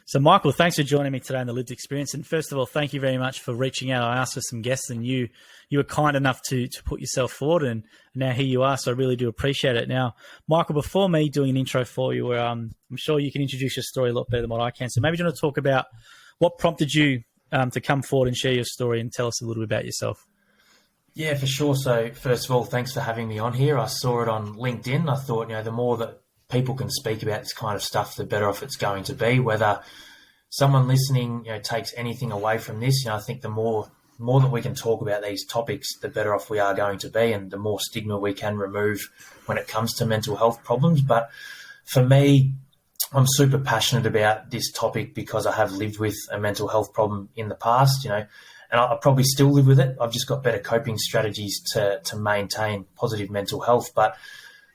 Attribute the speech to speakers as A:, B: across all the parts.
A: So, Michael, thanks for joining me today on the Lived Experience. And first of all, thank you very much for reaching out. I asked for some guests, and you were kind enough to put yourself forward, and now here you are. So I really do appreciate it. Now, Michael, before me doing an intro for you, I'm sure you can introduce your story a lot better than what I can. So maybe you want to talk about what prompted you to come forward and share your story and tell us a little bit about yourself.
B: Yeah, for sure. So first of all, thanks for having me on here. I saw it on LinkedIn. I thought, the more that people can speak about this kind of stuff, the better off it's going to be. Whether someone listening, takes anything away from this, I think the more that we can talk about these topics, the better off we are going to be, and the more stigma we can remove when it comes to mental health problems. But for me, I'm super passionate about this topic because I have lived with a mental health problem in the past, and I probably still live with it. I've just got better coping strategies to maintain positive mental health. But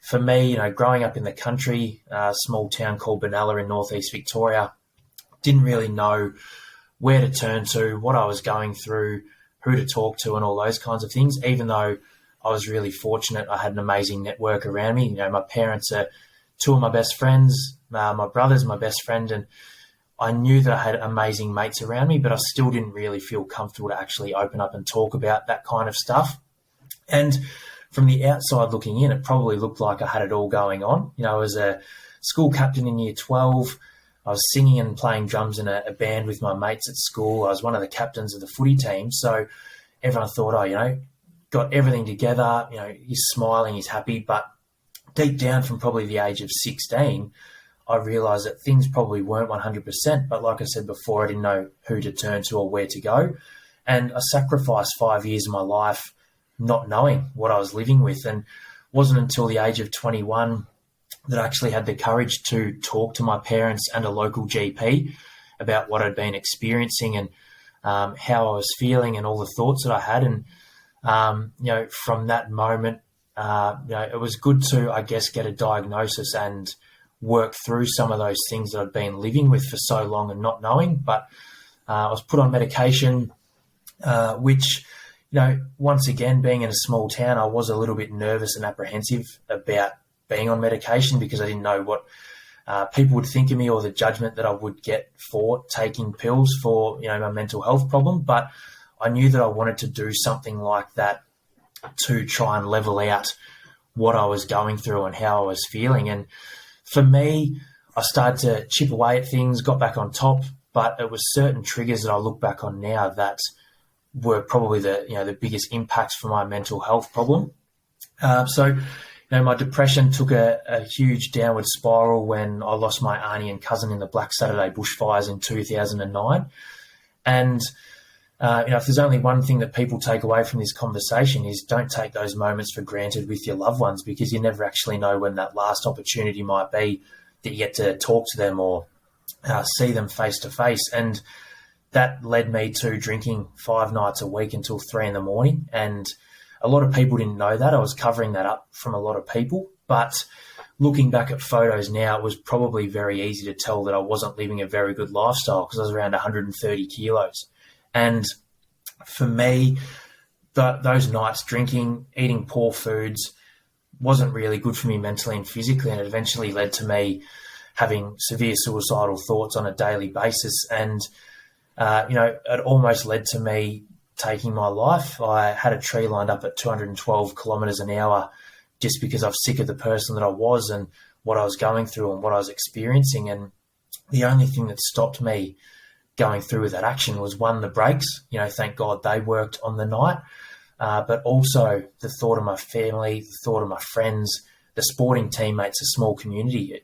B: for me, growing up in the country, a small town called Benalla in northeast Victoria, didn't really know where to turn to, what I was going through, who to talk to, and all those kinds of things. Even though I was really fortunate, I had an amazing network around me. My parents are two of my best friends. My brother's my best friend, and I knew that I had amazing mates around me, but I still didn't really feel comfortable to actually open up and talk about that kind of stuff. And from the outside looking in, it probably looked like I had it all going on. I was a school captain in year 12. I was singing and playing drums in a band with my mates at school. I was one of the captains of the footy team. So everyone thought, got everything together. He's smiling, he's happy. But deep down from probably the age of 16, I realised that things probably weren't 100%. But like I said before, I didn't know who to turn to or where to go. And I sacrificed 5 years of my life not knowing what I was living with. And it wasn't until the age of 21 that I actually had the courage to talk to my parents and a local GP about what I'd been experiencing and how I was feeling and all the thoughts that I had. And, from that moment, it was good to, I guess, get a diagnosis and work through some of those things that I'd been living with for so long and not knowing. But I was put on medication, which, once again, being in a small town, I was a little bit nervous and apprehensive about being on medication because I didn't know what people would think of me or the judgment that I would get for taking pills for, my mental health problem. But I knew that I wanted to do something like that to try and level out what I was going through and how I was feeling. And for me, I started to chip away at things, got back on top, but it was certain triggers that I look back on now that were probably the biggest impacts for my mental health problem. So my depression took a huge downward spiral when I lost my auntie and cousin in the Black Saturday bushfires in 2009. And, if there's only one thing that people take away from this conversation is don't take those moments for granted with your loved ones, because you never actually know when that last opportunity might be that you get to talk to them or see them face to face. And that led me to drinking 5 nights a week until 3 a.m. And a lot of people didn't know that. I was covering that up from a lot of people. But looking back at photos now, it was probably very easy to tell that I wasn't living a very good lifestyle because I was around 130 kilos. And for me, those nights drinking, eating poor foods wasn't really good for me mentally and physically. And it eventually led to me having severe suicidal thoughts on a daily basis. And, it almost led to me taking my life. I had a tree lined up at 212 kilometres an hour just because I was sick of the person that I was and what I was going through and what I was experiencing. And the only thing that stopped me going through with that action was, one, the brakes. Thank God they worked on the night. But also the thought of my family, the thought of my friends, the sporting teammates, a small community.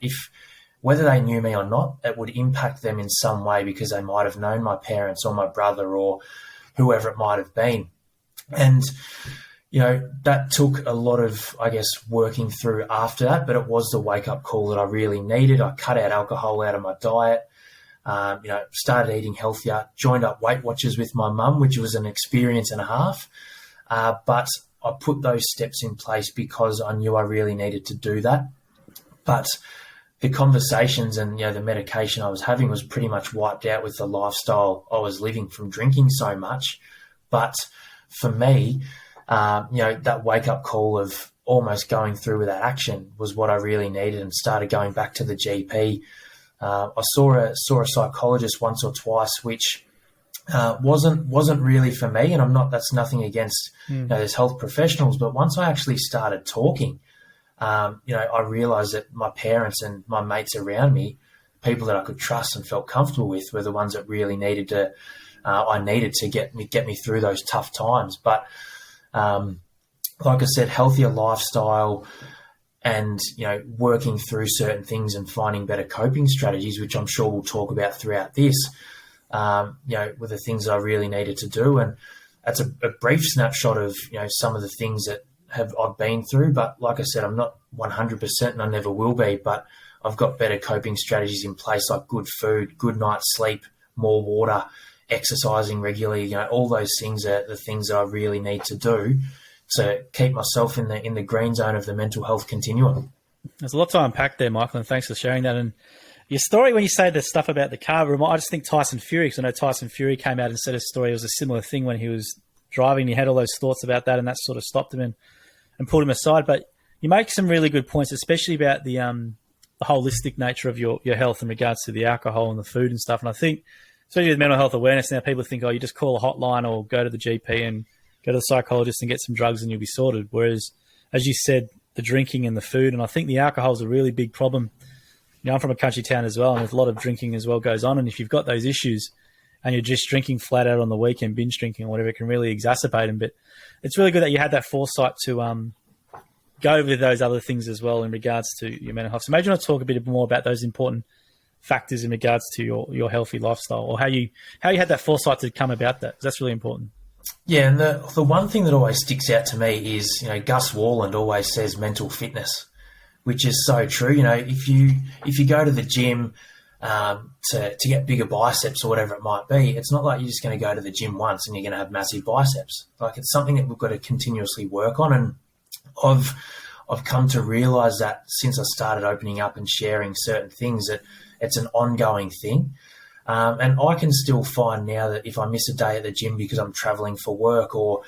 B: Whether they knew me or not, it would impact them in some way because they might have known my parents or my brother or whoever it might have been. And, that took a lot of, I guess, working through after that, but it was the wake-up call that I really needed. I cut out alcohol out of my diet, started eating healthier, joined up Weight Watchers with my mum, which was an experience and a half. But I put those steps in place because I knew I really needed to do that. But the conversations and, the medication I was having was pretty much wiped out with the lifestyle I was living from drinking so much. But for me, that wake-up call of almost going through with that action was what I really needed, and started going back to the GP I saw a psychologist once or twice, which wasn't really for me. And that's nothing against there's health professionals, but once I actually started talking, I realised that my parents and my mates around me, people that I could trust and felt comfortable with, were the ones that really needed to. I needed to get me through those tough times. But like I said, healthier lifestyle and, working through certain things and finding better coping strategies, which I'm sure we'll talk about throughout this, were the things that I really needed to do. And that's a brief snapshot of, some of the things that I've been through. But like I said, I'm not 100% and I never will be, but I've got better coping strategies in place, like good food, good night's sleep, more water, exercising regularly. All those things are the things that I really need to do to keep myself in the green zone of the mental health continuum.
A: There's a lot to unpack there, Michael, and thanks for sharing that. And your story, when you say the stuff about the car, I just think Tyson Fury, because I know Tyson Fury came out and said a story. It was a similar thing when he was driving. He had all those thoughts about that, and that sort of stopped him and pulled him aside. But you make some really good points, especially about the holistic nature of your health in regards to the alcohol and the food and stuff. And I think, especially with mental health awareness now, people think, you just call a hotline or go to the GP and go to the psychologist and get some drugs and you'll be sorted. Whereas, as you said, the drinking and the food, and I think the alcohol is a really big problem. I'm from a country town as well, and there's a lot of drinking as well goes on. And if you've got those issues and you're just drinking flat out on the weekend, binge drinking or whatever, it can really exacerbate them. But it's really good that you had that foresight to go over those other things as well in regards to your mental health. So maybe you want to talk a bit more about those important factors in regards to your healthy lifestyle, or how you had that foresight to come about that, because that's really important.
B: Yeah, and the one thing that always sticks out to me is, Gus Worland always says mental fitness, which is so true. If you go to the gym to get bigger biceps or whatever it might be, it's not like you're just going to go to the gym once and you're going to have massive biceps. Like, it's something that we've got to continuously work on. And I've come to realise that since I started opening up and sharing certain things, that it's an ongoing thing. And I can still find now that if I miss a day at the gym because I'm travelling for work, or,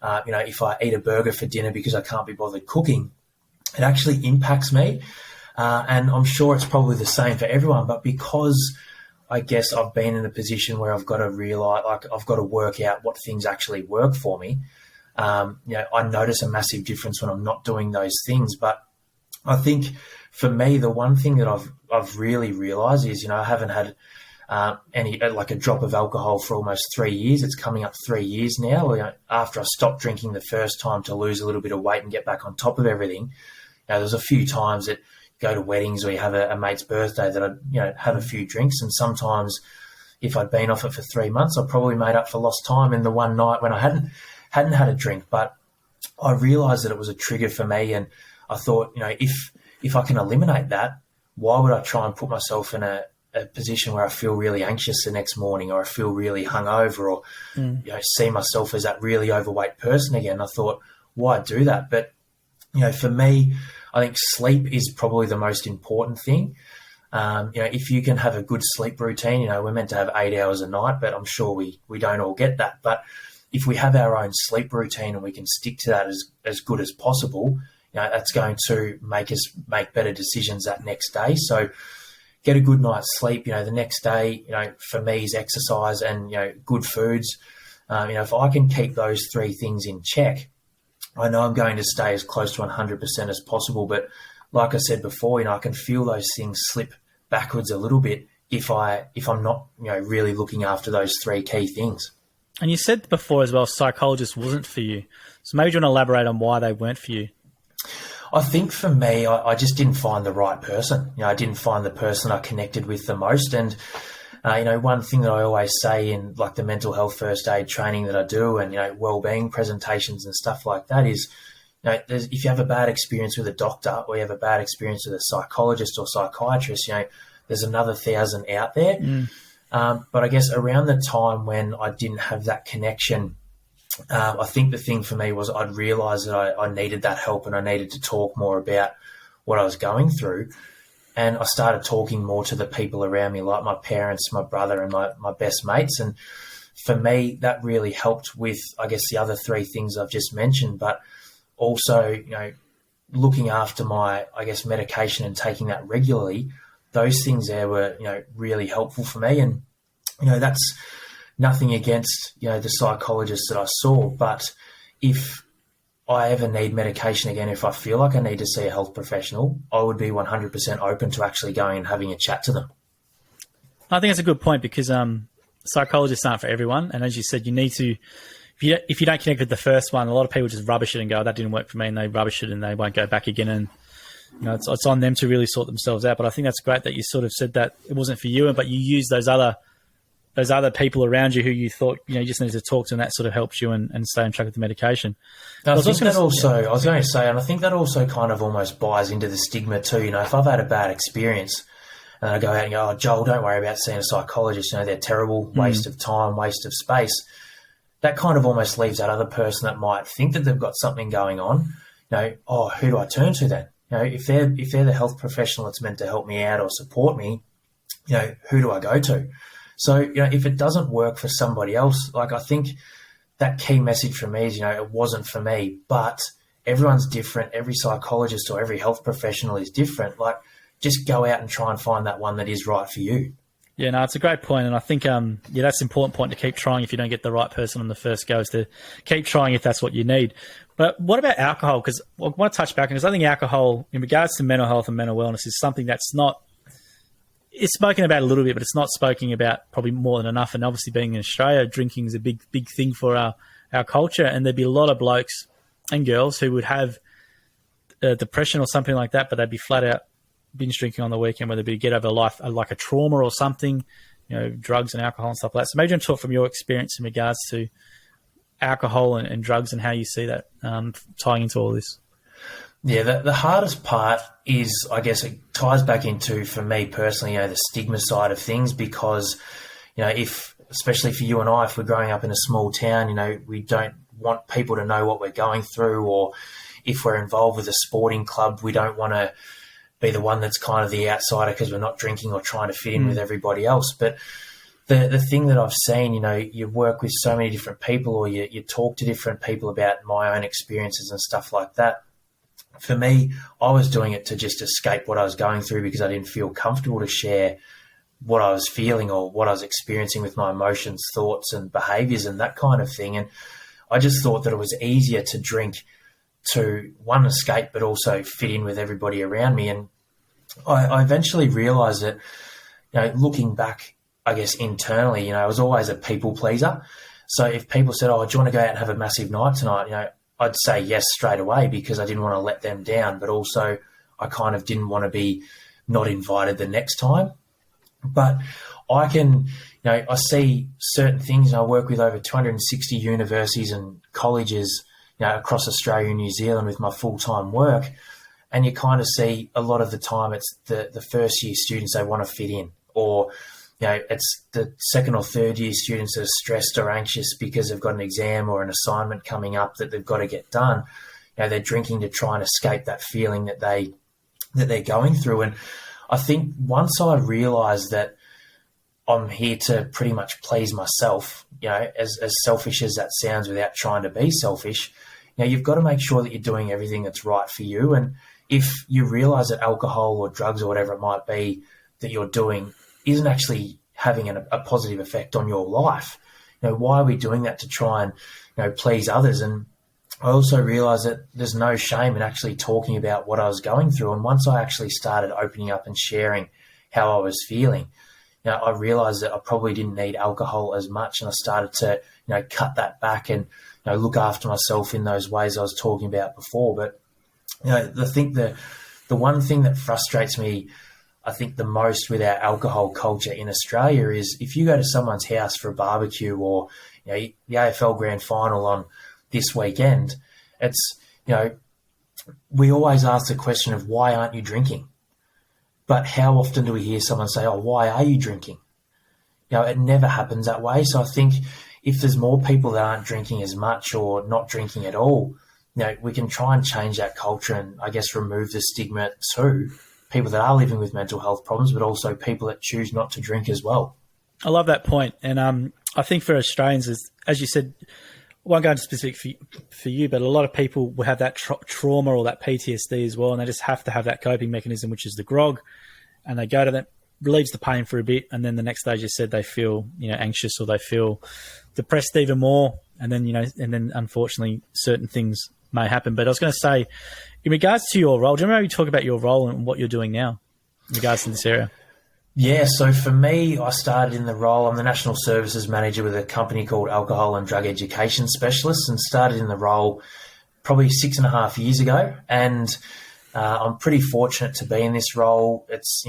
B: if I eat a burger for dinner because I can't be bothered cooking, it actually impacts me. And I'm sure it's probably the same for everyone, but because I guess I've been in a position where I've got to realise, like, I've got to work out what things actually work for me. I notice a massive difference when I'm not doing those things. But I think for me, the one thing that I've really realised is, I haven't had a drop of alcohol for almost 3 years. It's coming up 3 years now. After I stopped drinking the first time to lose a little bit of weight and get back on top of everything, there's a few times that go to weddings or you have a mate's birthday that I have a few drinks, and sometimes if I'd been off it for 3 months, I probably made up for lost time in the one night when I hadn't had a drink. But I realised that it was a trigger for me, and I thought, if I can eliminate that, why would I try and put myself in a position where I feel really anxious the next morning, or I feel really hungover, or see myself as that really overweight person again? I thought, why do that? But for me, I think sleep is probably the most important thing. If you can have a good sleep routine, we're meant to have 8 hours a night, but I'm sure we don't all get that. But if we have our own sleep routine and we can stick to that as good as possible, that's going to make us make better decisions that next day. So get a good night's sleep. The next day, for me, is exercise and, good foods. If I can keep those three things in check, I know I'm going to stay as close to 100% as possible. But like I said before, I can feel those things slip backwards a little bit if I'm not, really looking after those three key things.
A: And you said before as well, psychologist wasn't for you. So maybe you want to elaborate on why they weren't for you.
B: I think for me, I just didn't find the right person. I didn't find the person I connected with the most. And, one thing that I always say in like the mental health first aid training that I do, and, wellbeing presentations and stuff like that is, if you have a bad experience with a doctor, or you have a bad experience with a psychologist or psychiatrist, there's another 1,000 out there. But I guess around the time when I didn't have that connection, I think the thing for me was I'd realised that I needed that help, and I needed to talk more about what I was going through. And I started talking more to the people around me, like my parents, my brother, and my best mates. And for me, that really helped with, I guess, the other three things I've just mentioned, but also, looking after my, I guess, medication and taking that regularly those things there were, really helpful for me. And, that's nothing against, the psychologists that I saw, but if I ever need medication again, if I feel like I need to see a health professional, I would be 100% open to actually going and having a chat to them.
A: I think that's a good point, because psychologists aren't for everyone. And as you said, you need to, if you don't connect with the first one, a lot of people just rubbish it and go, that didn't work for me, and they rubbish it and they won't go back again. And it's on them to really sort themselves out. But I think that's great that you sort of said that it wasn't for you, but you used those other people around you who you thought you just needed to talk to, and that sort of helps you and stay on track with the medication.
B: I think that also, I was going to say, and I think that also kind of almost buys into the stigma too. If I've had a bad experience and I go out and go, oh, Joel, don't worry about seeing a psychologist, they're terrible, waste of time, waste of space. That kind of almost leaves that other person that might think that they've got something going on, oh, who do I turn to then? If they're the health professional that's meant to help me out or support me, who do I go to? So, if it doesn't work for somebody else, I think that key message for me is, it wasn't for me, but everyone's different. Every psychologist or every health professional is different. Just go out and try and find that one that is right for you.
A: Yeah, no, it's a great point. And I think, that's an important point to keep trying if you don't get the right person on the first go, is to keep trying if that's what you need. But what about alcohol? Because I want to touch back, because I think alcohol, in regards to mental health and mental wellness, is something that's not, it's spoken about a little bit, but it's not spoken about probably more than enough. And obviously being in Australia, drinking is a big thing for our culture. And there'd be a lot of blokes and girls who would have depression or something like that, but they'd be flat out binge drinking on the weekend, whether it be get over life, like a trauma or something, drugs and alcohol and stuff like that. So maybe you can talk from your experience in regards to alcohol and drugs and how you see that tying into all this.
B: Yeah, the hardest part is, I guess, it ties back into, for me personally, the stigma side of things, because, especially for you and I, if we're growing up in a small town, we don't want people to know what we're going through, or if we're involved with a sporting club, we don't want to be the one that's kind of the outsider because we're not drinking or trying to fit in with everybody else. But the thing that I've seen, you work with so many different people, or you talk to different people about my own experiences and stuff like that. For me, I was doing it to just escape what I was going through, because I didn't feel comfortable to share what I was feeling or what I was experiencing with my emotions, thoughts and behaviours and that kind of thing. And I just thought that it was easier to drink to, one, escape, but also fit in with everybody around me. And I eventually realised that, looking back, I guess internally, I was always a people pleaser. So if people said, oh, do you want to go out and have a massive night tonight? I'd say yes straight away, because I didn't want to let them down, but also I kind of didn't want to be not invited the next time. But I can, I see certain things, and I work with over 260 universities and colleges, across Australia and New Zealand with my full-time work. And you kind of see a lot of the time it's the first year students, they want to fit in, or, it's the second or third year students that are stressed or anxious because they've got an exam or an assignment coming up that they've got to get done. They're drinking to try and escape that feeling that they're going through. And I think once I realised that I'm here to pretty much please myself, as selfish as that sounds without trying to be selfish, you've got to make sure that you're doing everything that's right for you. And if you realise that alcohol or drugs or whatever it might be that you're doing isn't actually having a positive effect on your life, why are we doing that to try and, please others? And I also realised that there's no shame in actually talking about what I was going through. And once I actually started opening up and sharing how I was feeling, I realised that I probably didn't need alcohol as much, and I started to, cut that back and, look after myself in those ways I was talking about before. But, the one thing that frustrates me, I think, the most with our alcohol culture in Australia is if you go to someone's house for a barbecue, or, the AFL grand final on this weekend, it's, we always ask the question of, why aren't you drinking? But how often do we hear someone say, oh, why are you drinking? It never happens that way. So I think if there's more people that aren't drinking as much or not drinking at all, we can try and change that culture and, I guess, remove the stigma to people that are living with mental health problems, but also people that choose not to drink as well.
A: I love that point. And I think for Australians, as you said, I won't go into specific for you, but a lot of people will have that trauma or that PTSD as well, and they just have to have that coping mechanism, which is the grog. and they go to them, relieves the pain for a bit, and then the next day, you said they feel anxious or they feel depressed even more, and then unfortunately certain things may happen. But I was going to say, in regards to your role, do you remember you talk about your role and what you're doing now in regards to this area?
B: Yeah, so for me, I started in the role, I'm the National Services Manager with a company called Alcohol and Drug Education Specialists, and started in the role probably 6.5 years ago. And I'm pretty fortunate to be in this role. It's,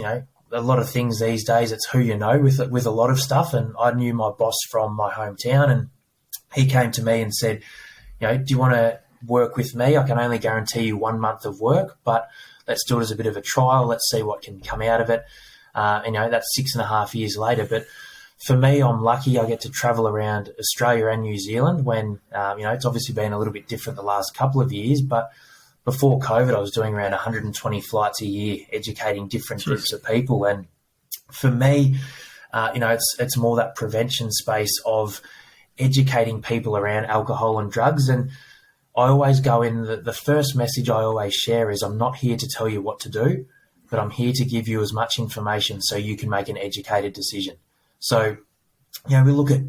B: a lot of things these days, it's who you know with a lot of stuff. And I knew my boss from my hometown, and he came to me and said, do you want to work with me? I can only guarantee you 1 month of work, but let's do it as a bit of a trial. Let's see what can come out of it. That's 6.5 years later. But for me, I'm lucky I get to travel around Australia and New Zealand when, it's obviously been a little bit different the last couple of years. But before COVID, I was doing around 120 flights a year, educating different groups of people. And for me, it's more that prevention space of educating people around alcohol and drugs. And I always go in, the first message I always share is, I'm not here to tell you what to do, but I'm here to give you as much information so you can make an educated decision. So, we look at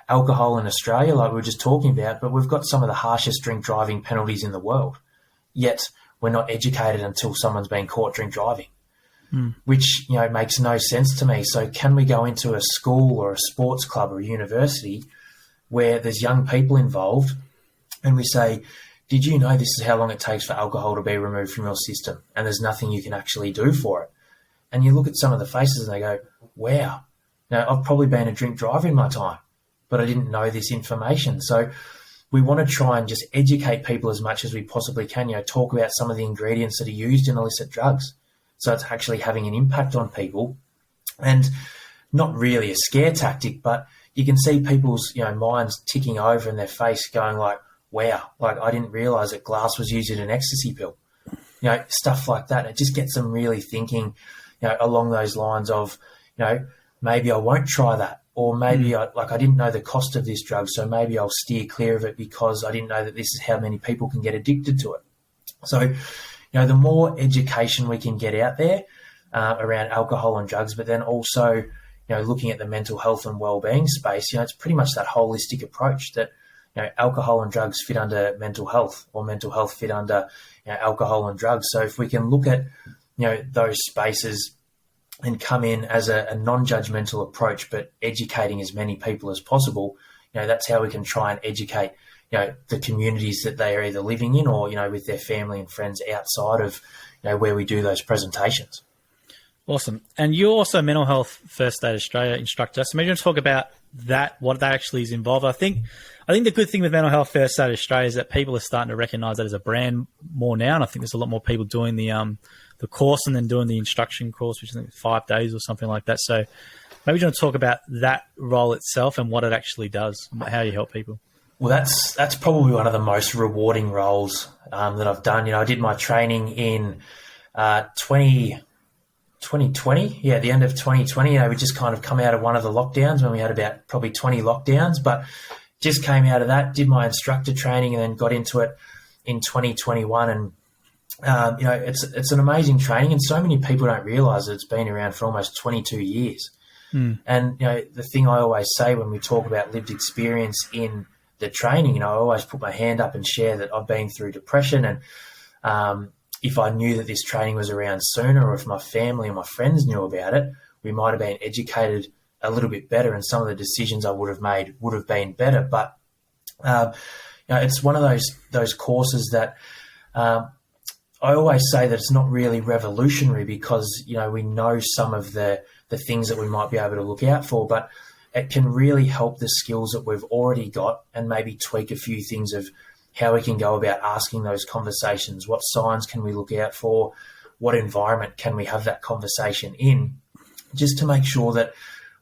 B: alcohol in Australia, like we were just talking about, but we've got some of the harshest drink driving penalties in the world. Yet we're not educated until someone's been caught drink driving, which, makes no sense to me. So can we go into a school or a sports club or a university where there's young people involved and we say, did you know this is how long it takes for alcohol to be removed from your system, and there's nothing you can actually do for it? And you look at some of the faces and they go, wow, I've probably been a drink driver in my time, but I didn't know this information. So we want to try and just educate people as much as we possibly can, talk about some of the ingredients that are used in illicit drugs. So it's actually having an impact on people, and not really a scare tactic, but you can see people's, minds ticking over in their face going like, wow, like I didn't realize that glass was used in an ecstasy pill, stuff like that. It just gets them really thinking, along those lines of, maybe I won't try that, or maybe I didn't know the cost of this drug, so maybe I'll steer clear of it because I didn't know that this is how many people can get addicted to it. So, the more education we can get out there around alcohol and drugs, but then also, looking at the mental health and well-being space, it's pretty much that holistic approach that, alcohol and drugs fit under mental health, or mental health fit under alcohol and drugs. So if we can look at those spaces and come in as a non-judgmental approach, but educating as many people as possible, that's how we can try and educate the communities that they are either living in or with their family and friends outside of where we do those presentations.
A: Awesome. And you're also a mental health First Aid Australia instructor. So maybe you want to talk about that, what that actually is involved. I think the good thing with Mental Health First Aid Australia is that people are starting to recognise that as a brand more now. And I think there's a lot more people doing the course and then doing the instruction course, which I think is 5 days or something like that. So maybe you want to talk about that role itself and what it actually does, and how you help people.
B: Well, that's probably one of the most rewarding roles that I've done. I did my training in 2020, the end of 2020. We just kind of come out of one of the lockdowns when we had about probably 20 lockdowns, but just came out of that, did my instructor training, and then got into it in 2021. And it's an amazing training, and so many people don't realise that it's been around for almost 22 years. And the thing I always say when we talk about lived experience in the training, I always put my hand up and share that I've been through depression, and if I knew that this training was around sooner, or if my family and my friends knew about it, we might have been educated a little bit better, and some of the decisions I would have made would have been better. But it's one of those courses that I always say that it's not really revolutionary, because we know some of the things that we might be able to look out for, but it can really help the skills that we've already got and maybe tweak a few things of how we can go about asking those conversations. What signs can we look out for? What environment can we have that conversation in? Just to make sure that,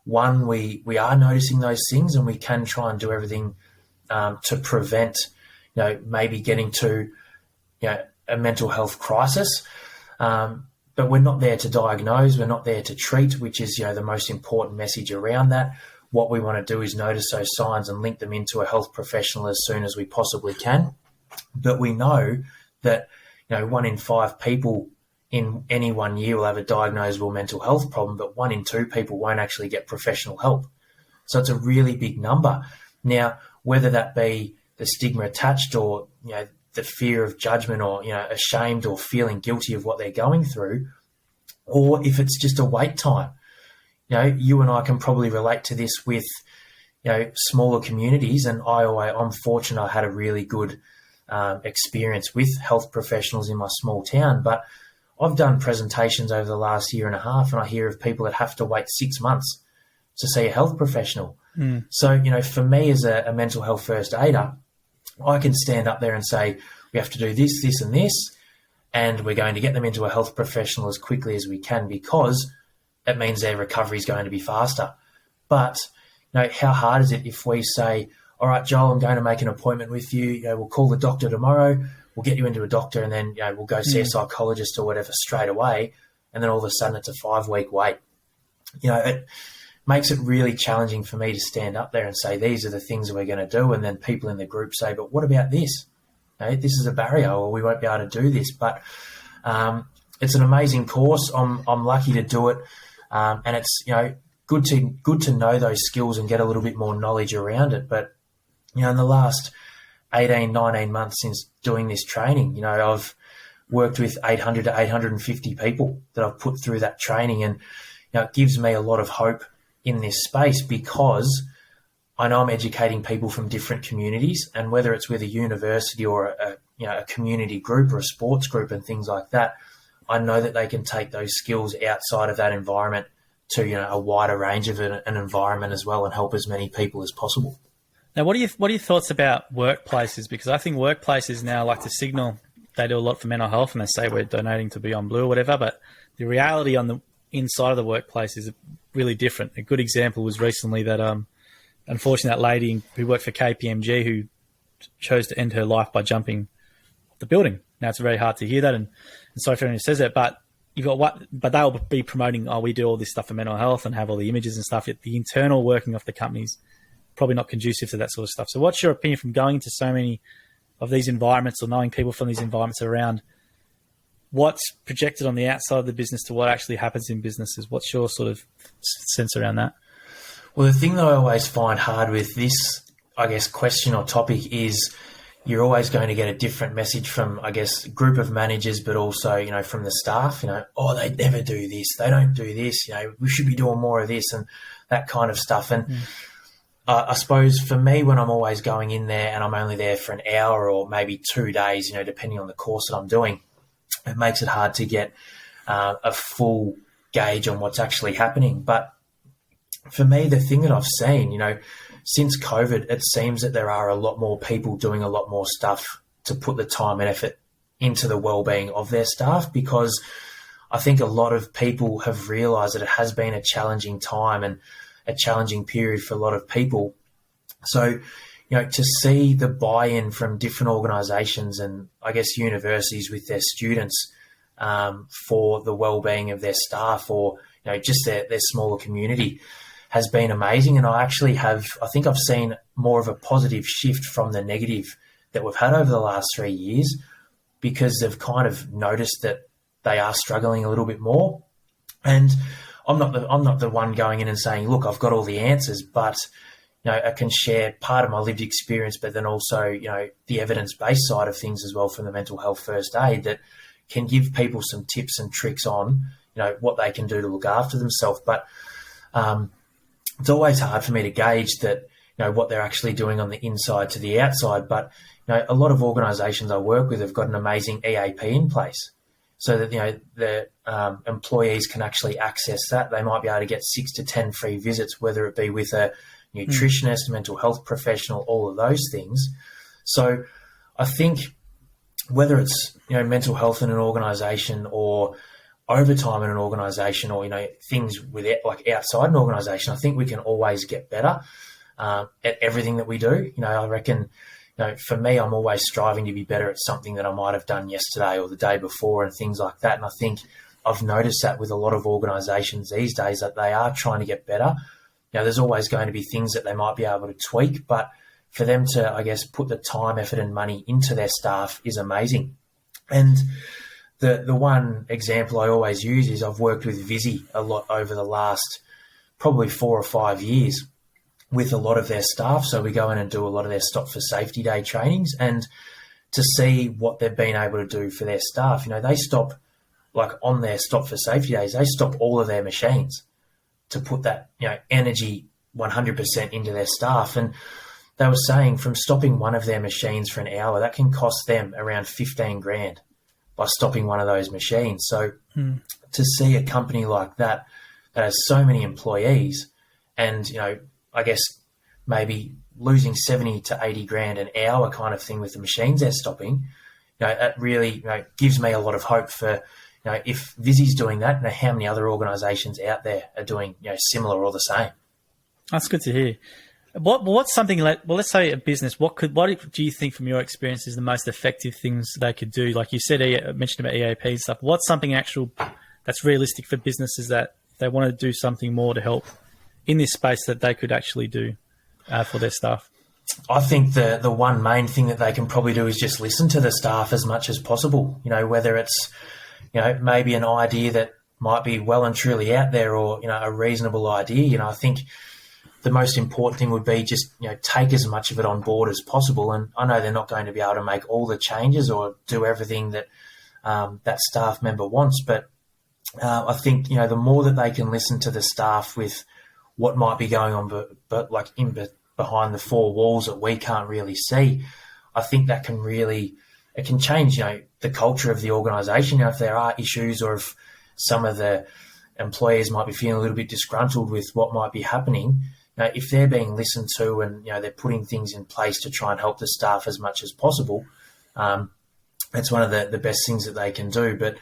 B: one, we are noticing those things, and we can try and do everything to prevent, maybe getting to, a mental health crisis. But we're not there to diagnose. We're not there to treat, which is, the most important message around that. What we want to do is notice those signs and link them into a health professional as soon as we possibly can. But we know that, 1 in 5 people, in any 1 year will have a diagnosable mental health problem, but 1 in 2 people won't actually get professional help. So it's a really big number. Now, whether that be the stigma attached or, the fear of judgment or, ashamed or feeling guilty of what they're going through, or if it's just a wait time. You and I can probably relate to this with, smaller communities, and I'm fortunate I had a really good experience with health professionals in my small town, but I've done presentations over the last year and a half, and I hear of people that have to wait 6 months to see a health professional. So, for me as a mental health first aider, I can stand up there and say, we have to do this, this and this, and we're going to get them into a health professional as quickly as we can because it means their recovery is going to be faster. But, how hard is it if we say, all right, Joel, I'm going to make an appointment with you. We'll call the doctor tomorrow. We'll get you into a doctor, and then we'll go see a psychologist or whatever straight away. And then all of a sudden it's a 5-week wait. It makes it really challenging for me to stand up there and say, these are the things that we're going to do. And then people in the group say, but what about this? This is a barrier, or we won't be able to do this. But it's an amazing course. I'm lucky to do it. And it's, good to know those skills and get a little bit more knowledge around it. But, in the last 18, 19 months since doing this training, I've worked with 800 to 850 people that I've put through that training. And, it gives me a lot of hope in this space because I know I'm educating people from different communities, and whether it's with a university or a community group or a sports group and things like that, I know that they can take those skills outside of that environment to, a wider range of an environment as well and help as many people as possible.
A: Now, what are your thoughts about workplaces? Because I think workplaces now like to signal they do a lot for mental health, and they say we're donating to Beyond Blue or whatever, but the reality on the inside of the workplace is really different. A good example was recently that, unfortunately, that lady who worked for KPMG who chose to end her life by jumping off the building. Now, it's very hard to hear that, and sorry for anyone who says that, but but they'll be promoting, we do all this stuff for mental health and have all the images and stuff. Yet the internal working of the company's probably not conducive to that sort of stuff. So what's your opinion from going into so many of these environments or knowing people from these environments around what's projected on the outside of the business to what actually happens in businesses? What's your sort of sense around that?
B: Well, the thing that I always find hard with this, question or topic is you're always going to get a different message from, a group of managers, but also, from the staff, they never do this. They don't do this. We should be doing more of this and that kind of stuff. And I suppose for me, when I'm always going in there and I'm only there for an hour or maybe 2 days, depending on the course that I'm doing, it makes it hard to get a full gauge on what's actually happening. But for me, the thing that I've seen, since COVID, it seems that there are a lot more people doing a lot more stuff to put the time and effort into the well-being of their staff, because I think a lot of people have realised that it has been a challenging time and a challenging period for a lot of people. So, to see the buy-in from different organisations and universities with their students for the well-being of their staff or, just their smaller community has been amazing. And I think I've seen more of a positive shift from the negative that we've had over the last 3 years, because they've kind of noticed that they are struggling a little bit more. And I'm not the one going in and saying, look, I've got all the answers, but I can share part of my lived experience, but then also, the evidence-based side of things as well from the mental health first aid that can give people some tips and tricks on, what they can do to look after themselves. But it's always hard for me to gauge that, what they're actually doing on the inside to the outside. But, a lot of organisations I work with have got an amazing EAP in place so that, the employees can actually access that. They might be able to get 6 to 10 free visits, whether it be with a nutritionist, mental health professional, all of those things. So I think whether it's, mental health in an organisation or overtime in an organisation or, things with it, like outside an organisation, I think we can always get better at everything that we do. I reckon, for me, I'm always striving to be better at something that I might have done yesterday or the day before and things like that. And I think I've noticed that with a lot of organisations these days that they are trying to get better. There's always going to be things that they might be able to tweak, but for them to, put the time, effort and money into their staff is amazing. And The one example I always use is I've worked with Visi a lot over the last probably 4 or 5 years with a lot of their staff. So we go in and do a lot of their Stop for Safety Day trainings, and to see what they've been able to do for their staff. They stop, like on their Stop for Safety Days, they stop all of their machines to put that, energy 100% into their staff. And they were saying from stopping one of their machines for an hour, that can cost them around 15 grand by stopping one of those machines. So to see a company like that has so many employees and, I guess maybe losing 70 to 80 grand an hour kind of thing with the machines they're stopping, that really gives me a lot of hope for, if Visi's doing that, how many other organisations out there are doing, similar or the same.
A: That's good to hear. What's something like, well, let's say a business, what do you think from your experience is the most effective things they could do? Like you said, mentioned about EAP and stuff. What's something actual that's realistic for businesses that they want to do something more to help in this space that they could actually do for their staff?
B: I think the one main thing that they can probably do is just listen to the staff as much as possible. Whether it's, maybe an idea that might be well and truly out there or, a reasonable idea. I think the most important thing would be just, take as much of it on board as possible. And I know they're not going to be able to make all the changes or do everything that that staff member wants. But I think, the more that they can listen to the staff with what might be going on, but like behind the four walls that we can't really see, I think that can really, it can change, the culture of the organisation. If there are issues or if some of the employees might be feeling a little bit disgruntled with what might be happening, if they're being listened to and, they're putting things in place to try and help the staff as much as possible, it's one of the best things that they can do. But,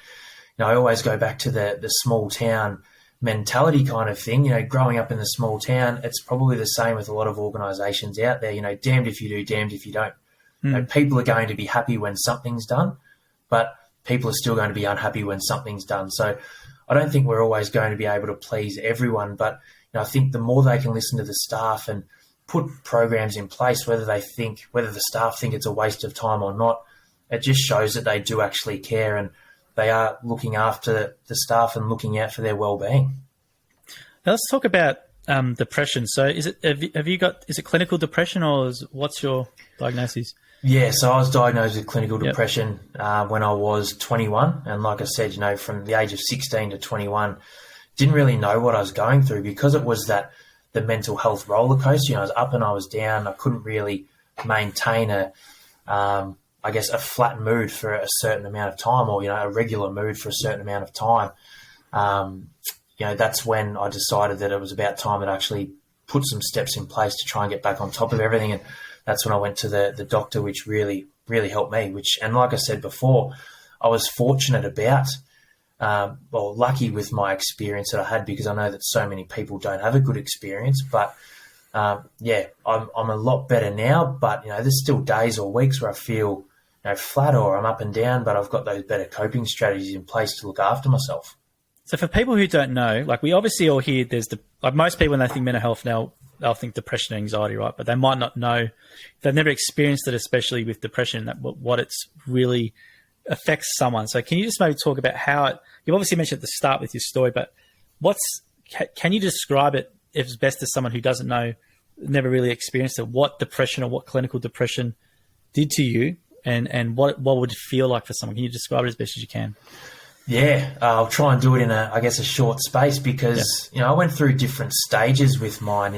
B: I always go back to the small town mentality kind of thing. Growing up in the small town, it's probably the same with a lot of organisations out there. Damned if you do, damned if you don't. People are going to be happy when something's done, but people are still going to be unhappy when something's done. So I don't think we're always going to be able to please everyone, but I think the more they can listen to the staff and put programs in place, whether the staff think it's a waste of time or not, it just shows that they do actually care and they are looking after the staff and looking out for their well-being.
A: Now let's talk about depression. So is it clinical depression or what's your diagnosis?
B: Yeah, so I was diagnosed with clinical depression when I was 21. And like I said, from the age of 16 to 21, didn't really know what I was going through because it was the mental health roller coaster. I was up and I was down. I couldn't really maintain a flat mood for a certain amount of time or, a regular mood for a certain amount of time. That's when I decided that it was about time that I actually put some steps in place to try and get back on top of everything. And that's when I went to the doctor, which really, really helped me, and like I said before, I was fortunate about, lucky with my experience that I had, because I know that so many people don't have a good experience, but I'm a lot better now, but, there's still days or weeks where I feel, flat or I'm up and down, but I've got those better coping strategies in place to look after myself.
A: So for people who don't know, like we obviously all hear like most people when they think mental health now, they'll think depression and anxiety, right? But they might not know, they've never experienced it, especially with depression, what it's really affects someone. So can you just maybe talk about how you obviously mentioned at the start with your story, but can you describe it as best as someone who doesn't know, never really experienced it, what depression or what clinical depression did to you and what would it feel like for someone? Can you describe it as best as you can?
B: Yeah, I'll try and do it in a short space because, I went through different stages with mine.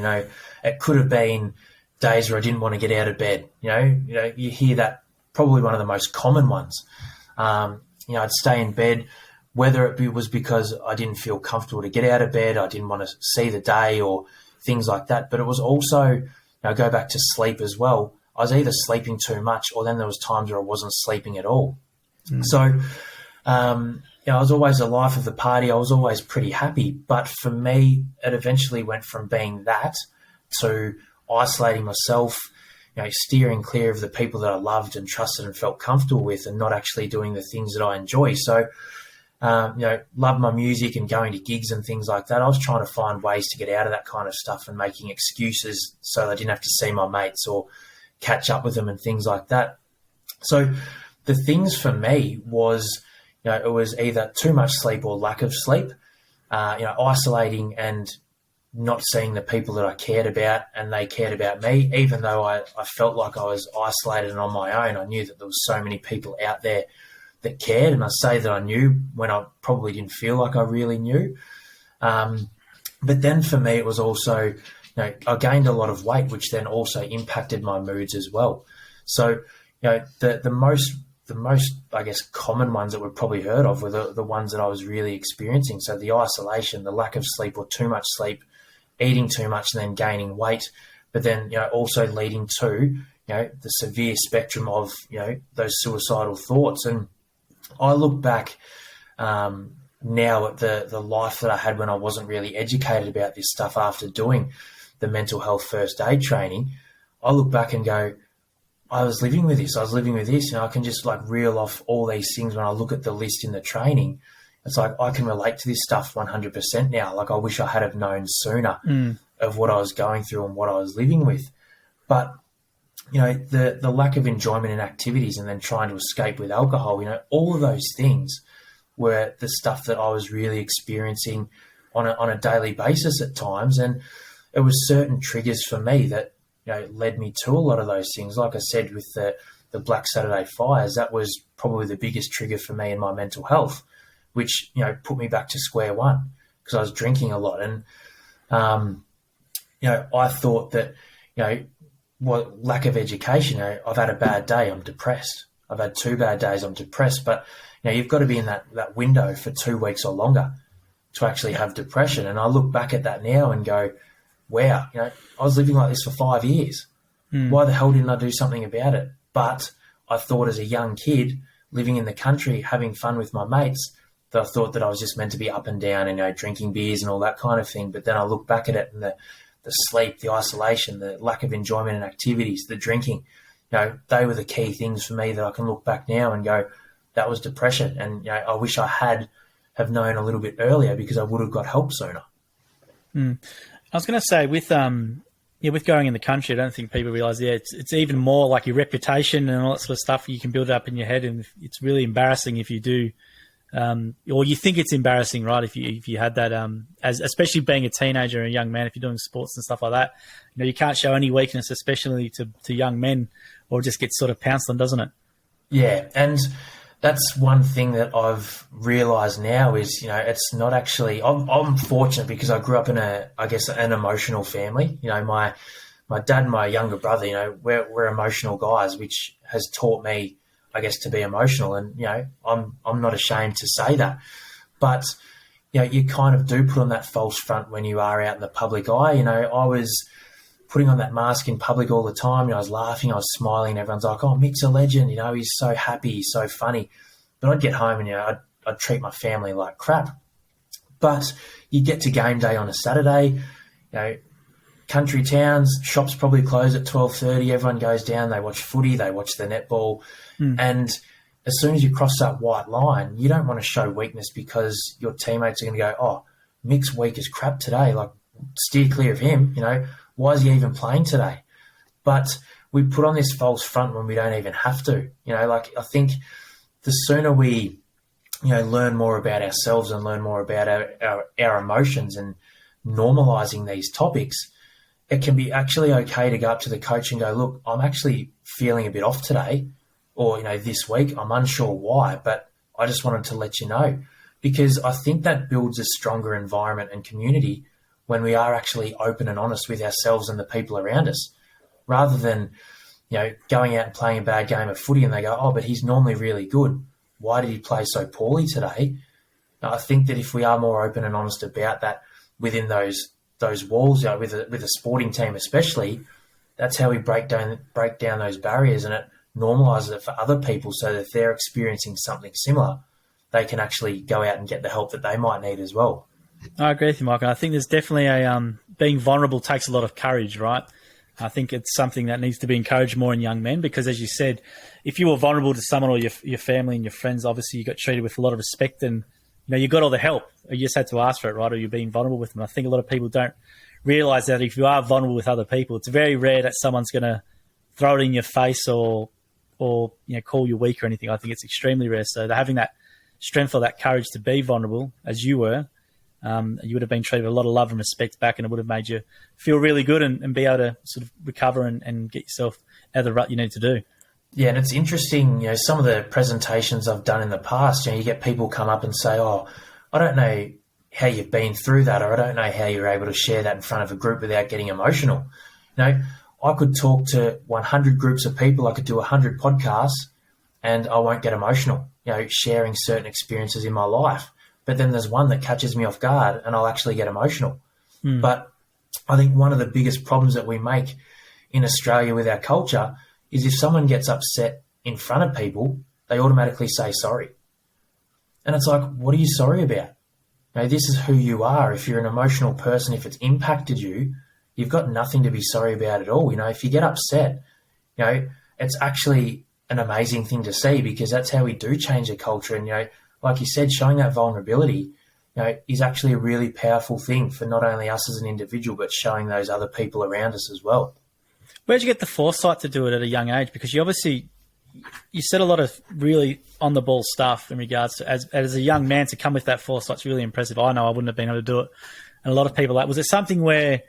B: It could have been days where I didn't want to get out of bed. You hear that, probably one of the most common ones. I'd stay in bed, whether it was because I didn't feel comfortable to get out of bed, I didn't want to see the day or things like that. But it was also, go back to sleep as well. I was either sleeping too much or then there was times where I wasn't sleeping at all. So, I was always the life of the party. I was always pretty happy. But for me, it eventually went from being that to isolating myself, steering clear of the people that I loved and trusted and felt comfortable with and not actually doing the things that I enjoy. So, love my music and going to gigs and things like that. I was trying to find ways to get out of that kind of stuff and making excuses so I didn't have to see my mates or catch up with them and things like that. So the things for me was, it was either too much sleep or lack of sleep, isolating and not seeing the people that I cared about and they cared about me. Even though I felt like I was isolated and on my own, I knew that there was so many people out there that cared. And I say that I knew when I probably didn't feel like I really knew. But then for me, it was also, I gained a lot of weight, which then also impacted my moods as well. So, the most, I guess, common ones that we've probably heard of were the ones that I was really experiencing. So the isolation, the lack of sleep or too much sleep, eating too much and then gaining weight, but then, also leading to, the severe spectrum of, those suicidal thoughts. And I look back now at the life that I had when I wasn't really educated about this stuff after doing the mental health first aid training. I look back and go, I was living with this. I can just reel off all these things when I look at the list in the training. It's like I can relate to this stuff 100% now. I wish I had have known sooner of what I was going through and what I was living with. But, the lack of enjoyment in activities and then trying to escape with alcohol, all of those things were the stuff that I was really experiencing on a daily basis at times. And it was certain triggers for me that, led me to a lot of those things. Like I said, with the Black Saturday fires, that was probably the biggest trigger for me in my mental health, which, put me back to square one because I was drinking a lot. And, I thought that, lack of education, I've had a bad day, I'm depressed. I've had 2 bad days, I'm depressed. But, you've got to be in that window for 2 weeks or longer to actually have depression. And I look back at that now and go, wow, I was living like this for 5 years. Why the hell didn't I do something about it? But I thought as a young kid living in the country, having fun with my mates, that I thought that I was just meant to be up and down and, drinking beers and all that kind of thing. But then I look back at it and the sleep, the isolation, the lack of enjoyment in activities, the drinking, they were the key things for me that I can look back now and go, that was depression. And, I wish I have known a little bit earlier because I would have got help sooner.
A: I was going to say with going in the country, I don't think people realise, it's even more like your reputation and all that sort of stuff. You can build it up in your head, and it's really embarrassing if you do, or you think it's embarrassing, right? If you had that, especially being a teenager and a young man, if you're doing sports and stuff like that, you can't show any weakness, especially to young men, or it just gets sort of pounced on, doesn't it?
B: Yeah, and that's one thing that I've realised now is, it's not actually. I'm fortunate because I grew up in an emotional family. My dad and my younger brother, we're emotional guys, which has taught me, I guess, to be emotional. And I'm not ashamed to say that. But you kind of do put on that false front when you are out in the public eye. I was putting on that mask in public all the time. I was laughing, I was smiling. Everyone's like, "Oh, Mick's a legend. He's so happy, he's so funny." But I'd get home and I'd treat my family like crap. But you get to game day on a Saturday. Country towns, shops probably close at 12:30. Everyone goes down. They watch footy. They watch the netball. And as soon as you cross that white line, you don't want to show weakness because your teammates are going to go, "Oh, Mick's weak as crap today. Steer clear of him. Why is he even playing today?" But we put on this false front when we don't even have to. I think the sooner we, learn more about ourselves and learn more about our emotions and normalising these topics, it can be actually okay to go up to the coach and go, "Look, I'm actually feeling a bit off today, or, this week, I'm unsure why, but I just wanted to let you know." Because I think that builds a stronger environment and community when we are actually open and honest with ourselves and the people around us, rather than, going out and playing a bad game of footy and they go, "Oh, but he's normally really good. Why did he play so poorly today?" Now, I think that if we are more open and honest about that within those walls, with a sporting team especially, that's how we break down those barriers, and it normalises it for other people so that if they're experiencing something similar, they can actually go out and get the help that they might need as well.
A: I agree with you, Michael. I think there's definitely being vulnerable takes a lot of courage, right? I think it's something that needs to be encouraged more in young men because, as you said, if you were vulnerable to someone or your family and your friends, obviously you got treated with a lot of respect and, you got all the help. You just had to ask for it, right? Or you're being vulnerable with them. I think a lot of people don't realise that if you are vulnerable with other people, it's very rare that someone's going to throw it in your face or call you weak or anything. I think it's extremely rare. So having that strength or that courage to be vulnerable as you were, you would have been treated with a lot of love and respect back, and it would have made you feel really good and be able to sort of recover and get yourself out of the rut you need to do.
B: Yeah, and it's interesting, some of the presentations I've done in the past, you get people come up and say, oh, I don't know how you've been through that, or I don't know how you're able to share that in front of a group without getting emotional. I could talk to 100 groups of people, I could do 100 podcasts, and I won't get emotional, sharing certain experiences in my life. But then there's one that catches me off guard and I'll actually get emotional. But I think one of the biggest problems that we make in Australia with our culture is if someone gets upset in front of people, they automatically say sorry. And it's like, what are you sorry about? This is who you are. If you're an emotional person, if it's impacted you, you've got nothing to be sorry about at all. If you get upset, it's actually an amazing thing to see, because that's how we do change the culture. And, like you said, showing that vulnerability, is actually a really powerful thing for not only us as an individual, but showing those other people around us as well.
A: Where'd you get the foresight to do it at a young age? Because you said a lot of really on-the-ball stuff in regards to, as a young man, to come with that foresight's really impressive. I know I wouldn't have been able to do it. And a lot of people, was it something where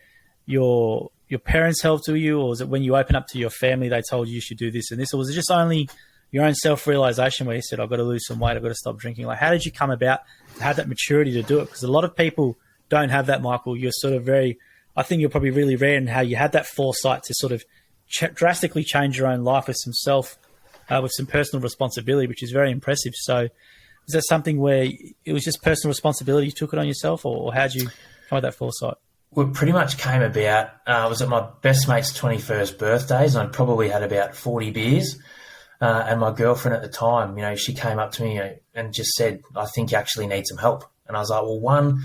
A: your parents helped you, or was it when you opened up to your family, they told you should do this and this, or was it just only your own self-realization where you said, I've got to lose some weight, I've got to stop drinking? How did you come about to have that maturity to do it? Because a lot of people don't have that, Michael. You're sort of I think you're probably really rare in how you had that foresight to sort of drastically change your own life with with some personal responsibility, which is very impressive. So is that something where it was just personal responsibility, you took it on yourself, or how did you find that foresight?
B: Well, it pretty much came about, I was at my best mate's 21st birthdays, and I'd probably had about 40 beers. And my girlfriend at the time, she came up to me and just said, I think you actually need some help. And I was like, well, one,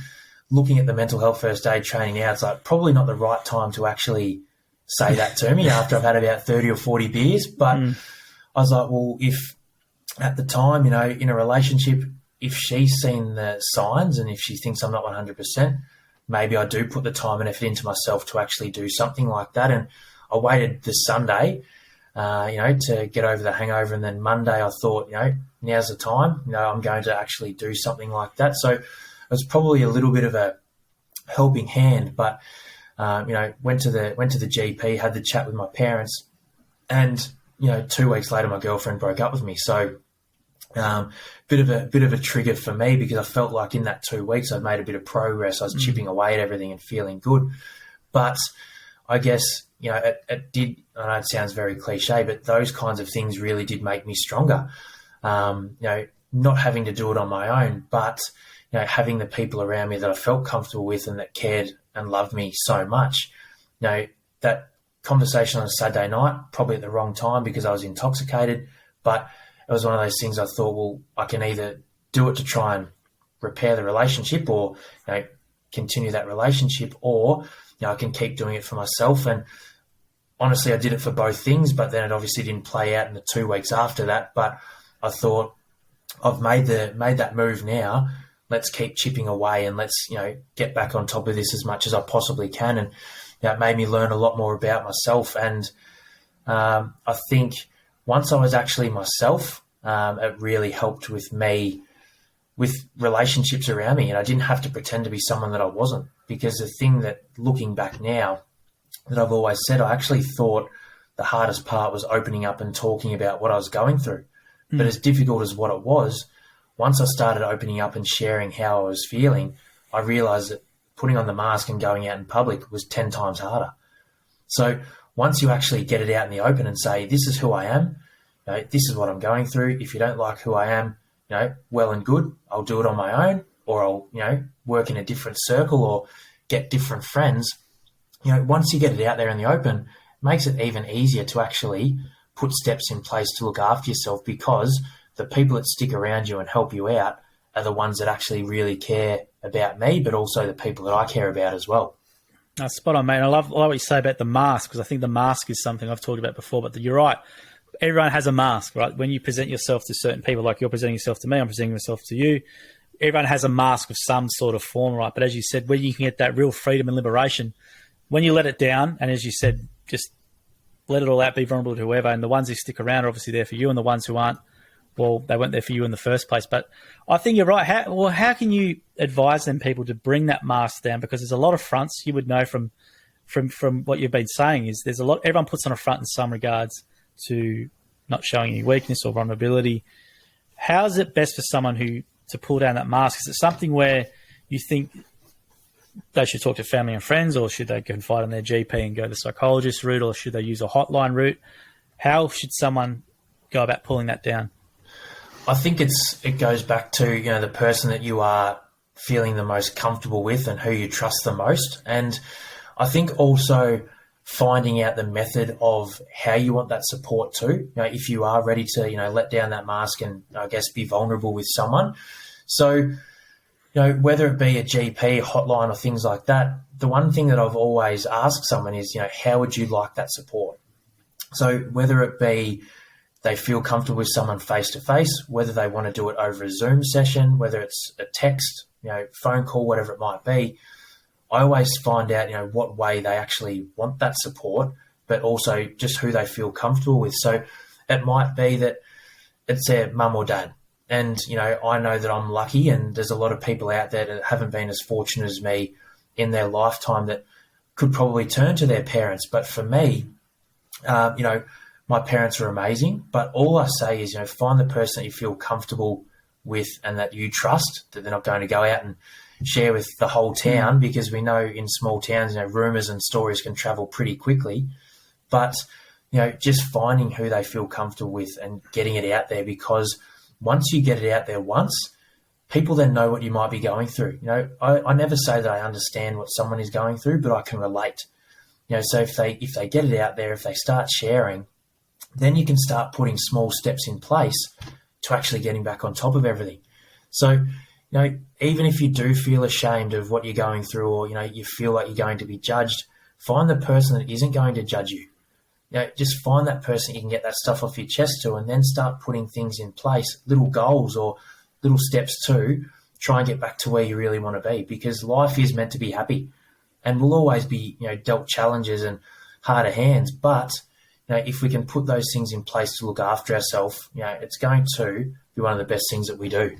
B: looking at the mental health first aid training now, it's like probably not the right time to actually say that to me after I've had about 30 or 40 beers. But I was like, well, if at the time, in a relationship, if she's seen the signs and if she thinks I'm not 100%, maybe I do put the time and effort into myself to actually do something like that. And I waited this Sunday, to get over the hangover. And then Monday I thought, now's the time, I'm going to actually do something like that. So it was probably a little bit of a helping hand, but, went to the GP, had the chat with my parents, and, 2 weeks later, my girlfriend broke up with me. So, bit of a trigger for me, because I felt like in that 2 weeks I'd made a bit of progress. I was chipping away at everything and feeling good. But I guess, it did, I know it sounds very cliche, but those kinds of things really did make me stronger. Not having to do it on my own, but, having the people around me that I felt comfortable with and that cared and loved me so much. That conversation on a Saturday night, probably at the wrong time because I was intoxicated, but it was one of those things I thought, well, I can either do it to try and repair the relationship or, continue that relationship, or, I can keep doing it for myself. And honestly, I did it for both things, but then it obviously didn't play out in the 2 weeks after that. But I thought, I've made that move now. Let's keep chipping away and let's, get back on top of this as much as I possibly can. And it made me learn a lot more about myself. And I think once I was actually myself, it really helped with me, with relationships around me. And I didn't have to pretend to be someone that I wasn't, because the thing that, looking back now, that I've always said, I actually thought the hardest part was opening up and talking about what I was going through. But as difficult as what it was, once I started opening up and sharing how I was feeling, I realized that putting on the mask and going out in public was 10 times harder. So once you actually get it out in the open and say, this is who I am, this is what I'm going through. If you don't like who I am, well and good, I'll do it on my own, or I'll, work in a different circle or get different friends. Once you get it out there in the open, it makes it even easier to actually put steps in place to look after yourself, because the people that stick around you and help you out are the ones that actually really care about me, but also the people that I care about as well.
A: Spot on, mate. I love what you say about the mask, because I think the mask is something I've talked about before, but you're right. Everyone has a mask, right? When you present yourself to certain people, like you're presenting yourself to me, I'm presenting myself to you, everyone has a mask of some sort of form, right? But as you said, when you can get that real freedom and liberation, when you let it down, and as you said, just let it all out, be vulnerable to whoever, and the ones who stick around are obviously there for you, and the ones who aren't, well, they weren't there for you in the first place. But I think you're right. How can you advise them people to bring that mask down? Because there's a lot of fronts. You would know from what you've been saying is there's a lot. Everyone puts on a front in some regards to not showing any weakness or vulnerability. How is it best for someone to pull down that mask? Is it something where you think they should talk to family and friends, or should they confide in their GP and go the psychologist route, or should they use a hotline route? How should someone go about pulling that down?
B: I think it goes back to, the person that you are feeling the most comfortable with and who you trust the most. And I think also finding out the method of how you want that support too. If you are ready to, let down that mask and I guess be vulnerable with someone. So, whether it be a GP, hotline or things like that, the one thing that I've always asked someone is, how would you like that support? So whether it be they feel comfortable with someone face-to-face, whether they want to do it over a Zoom session, whether it's a text, phone call, whatever it might be, I always find out, what way they actually want that support, but also just who they feel comfortable with. So it might be that it's their mum or dad. And, I know that I'm lucky, and there's a lot of people out there that haven't been as fortunate as me in their lifetime that could probably turn to their parents. But for me, my parents are amazing. But all I say is, find the person that you feel comfortable with and that you trust, that they're not going to go out and share with the whole town, because we know in small towns, rumours and stories can travel pretty quickly. But, just finding who they feel comfortable with and getting it out there, because once you get it out there once, people then know what you might be going through. I never say that I understand what someone is going through, but I can relate. So if they get it out there, if they start sharing, then you can start putting small steps in place to actually getting back on top of everything. So, even if you do feel ashamed of what you're going through, or, you feel like you're going to be judged, find the person that isn't going to judge you. Just find that person you can get that stuff off your chest to, and then start putting things in place, little goals or little steps to try and get back to where you really want to be, because life is meant to be happy, and we'll always be, dealt challenges and harder hands. But, if we can put those things in place to look after ourselves, it's going to be one of the best things that we do.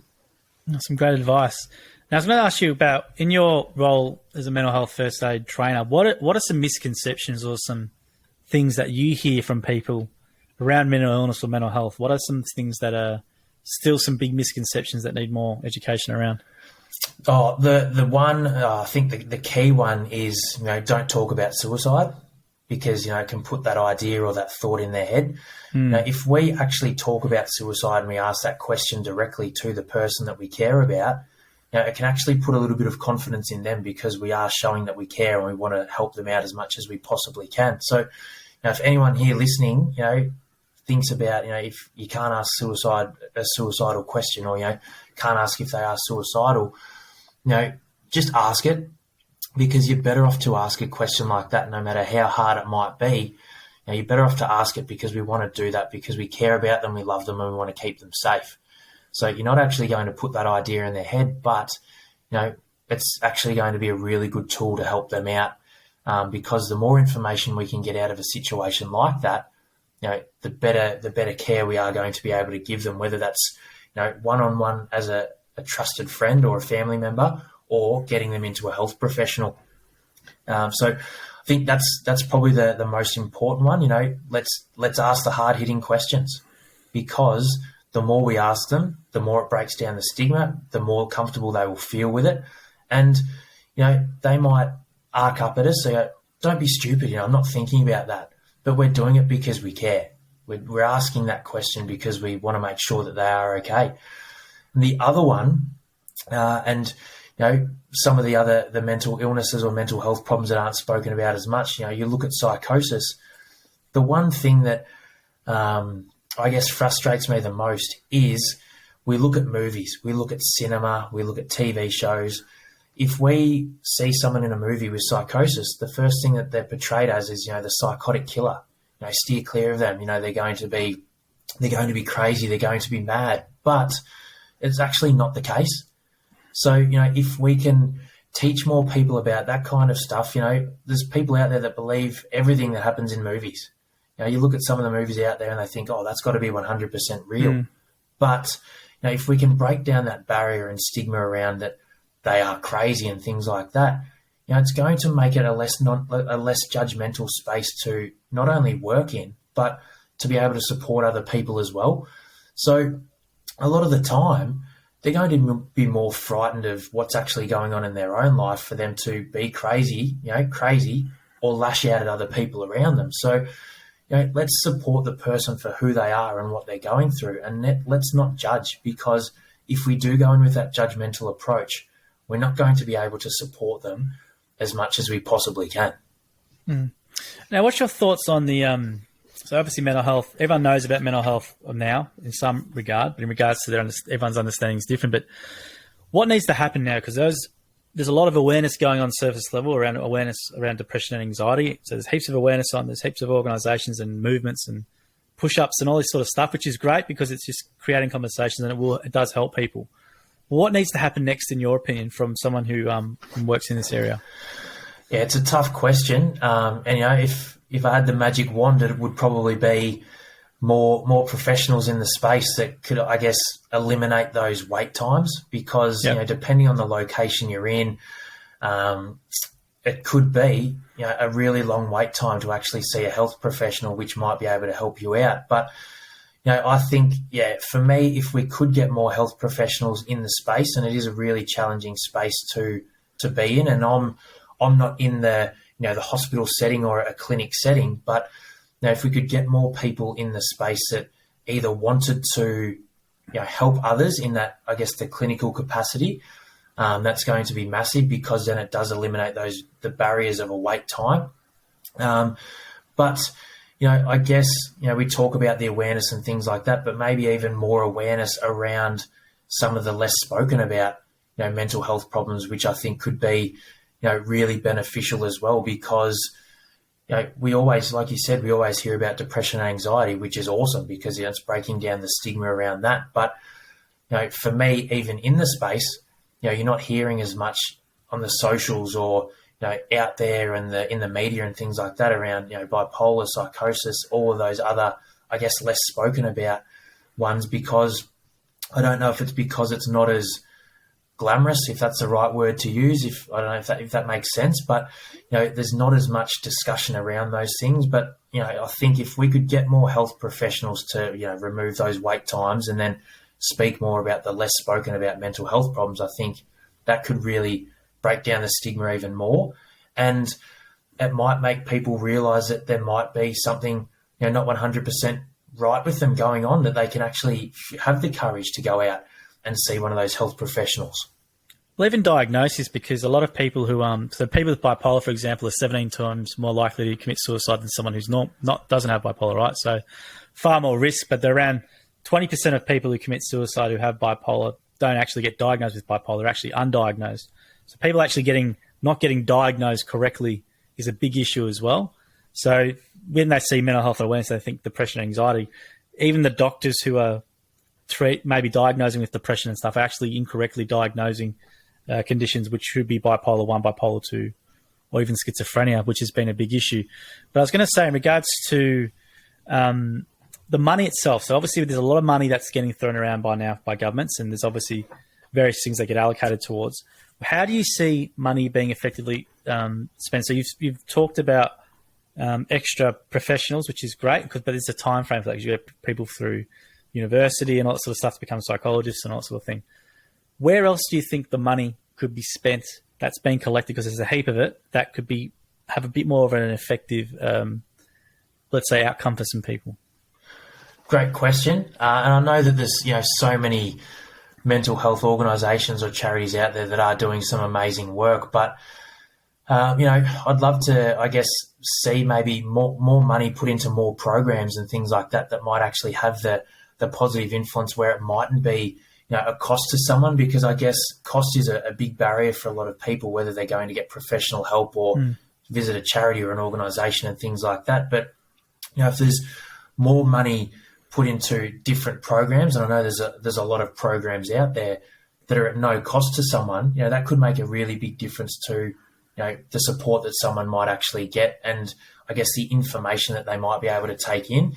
A: Some great advice. Now, I was going to ask you about, in your role as a mental health first aid trainer, what are some misconceptions or some things that you hear from people around mental illness or mental health? What are some things that are still some big misconceptions that need more education around?
B: Oh, the one, I think the key one is, don't talk about suicide, because, it can put that idea or that thought in their head. If we actually talk about suicide and we ask that question directly to the person that we care about, it can actually put a little bit of confidence in them, because we are showing that we care and we want to help them out as much as we possibly can. So, if anyone here listening, thinks about, if you can't ask a suicidal question, or, can't ask if they are suicidal, just ask it, because you're better off to ask a question like that, no matter how hard it might be. You're better off to ask it because we want to do that, because we care about them, we love them, and we want to keep them safe. So you're not actually going to put that idea in their head, but, it's actually going to be a really good tool to help them out, because the more information we can get out of a situation like that, the better care we are going to be able to give them, whether that's, one-on-one as a trusted friend or a family member, or getting them into a health professional. So I think that's probably the most important one. Let's ask the hard-hitting questions, because the more we ask them, the more it breaks down the stigma, the more comfortable they will feel with it. And, they might arc up at us, say, don't be stupid, I'm not thinking about that. But we're doing it because we care. We're asking that question because we want to make sure that they are okay. And the other one, some of the mental illnesses or mental health problems that aren't spoken about as much, you look at psychosis. The one thing that I guess frustrates me the most is we look at movies, we look at cinema, we look at TV shows. If we see someone in a movie with psychosis, the first thing that they're portrayed as is, the psychotic killer. Steer clear of them. They're going to be crazy, they're going to be mad. But it's actually not the case. So, if we can teach more people about that kind of stuff, there's people out there that believe everything that happens in movies. You look at some of the movies out there and they think, oh, that's got to be 100% real. But if we can break down that barrier and stigma around that they are crazy and things like that, it's going to make it a less judgmental space to not only work in, but to be able to support other people as well. So a lot of the time, they're going to be more frightened of what's actually going on in their own life for them to be crazy, or lash out at other people around them. So, let's support the person for who they are and what they're going through, and let's not judge, because if we do go in with that judgmental approach, we're not going to be able to support them as much as we possibly can.
A: Now, what's your thoughts on the so obviously mental health? Everyone knows about mental health now in some regard, but in regards to everyone's understanding is different. But what needs to happen now? Because there's a lot of awareness going on surface level around depression and anxiety. So there's heaps of awareness there's heaps of organisations and movements and push-ups and all this sort of stuff, which is great because it's just creating conversations and it does help people. What needs to happen next, in your opinion, from someone who works in this area?
B: Yeah, it's a tough question. And if I had the magic wand, it would probably be more professionals in the space that could, I guess, eliminate those wait times, because depending on the location you're in, it could be a really long wait time to actually see a health professional, which might be able to help you out. But I think, for me, if we could get more health professionals in the space, and it is a really challenging space to be in, and I'm not in the the hospital setting or a clinic setting, but if we could get more people in the space that either wanted to help others in that, I guess, the clinical capacity, that's going to be massive, because then it does eliminate the barriers of a wait time. But I guess we talk about the awareness and things like that, but maybe even more awareness around some of the less spoken about mental health problems, which I think could be really beneficial as well, because we always, like you said, we always hear about depression and anxiety, which is awesome because it's breaking down the stigma around that. But for me, even in the space, you're not hearing as much on the socials or out there and in the media and things like that around bipolar, psychosis, all of those other, I guess, less spoken about ones, because I don't know if it's because it's not as glamorous, if that's the right word to use. I don't know if that makes sense, but there's not as much discussion around those things. But I think if we could get more health professionals to remove those wait times and then speak more about the less spoken about mental health problems, I think that could really break down the stigma even more, and it might make people realise that there might be something not 100% right with them going on, that they can actually have the courage to go out and see one of those health professionals.
A: Well, even diagnosis, because a lot of people who so people with bipolar, for example, are 17 times more likely to commit suicide than someone who's doesn't have bipolar, right? So far more risk, but they're around 20% of people who commit suicide who have bipolar don't actually get diagnosed with bipolar, they're actually undiagnosed. So people actually not getting diagnosed correctly is a big issue as well. So when they see mental health awareness, they think depression and anxiety. Even the doctors who are maybe diagnosing with depression and stuff are actually incorrectly diagnosing conditions which should be bipolar 1, bipolar 2, or even schizophrenia, which has been a big issue. But I was going to say, in regards to the money itself, so obviously there's a lot of money that's getting thrown around by governments, and there's obviously various things that get allocated towards. How do you see money being effectively spent? So you've talked about extra professionals, which is great, but there's a time frame for that, because you get people through university and all that sort of stuff to become psychologists and all that sort of thing. Where else do you think the money could be spent that's being collected, because there's a heap of it, that could have a bit more of an effective, let's say, outcome for some people?
B: Great question. And I know that there's so many mental health organisations or charities out there that are doing some amazing work, but I'd love to, I guess, see maybe more money put into more programs and things like that might actually have the positive influence, where it mightn't be a cost to someone, because I guess cost is a big barrier for a lot of people, whether they're going to get professional help or visit a charity or an organisation and things like that. But if there's more money put into different programs, and I know there's a lot of programs out there that are at no cost to someone, that could make a really big difference to the support that someone might actually get, and I guess the information that they might be able to take in.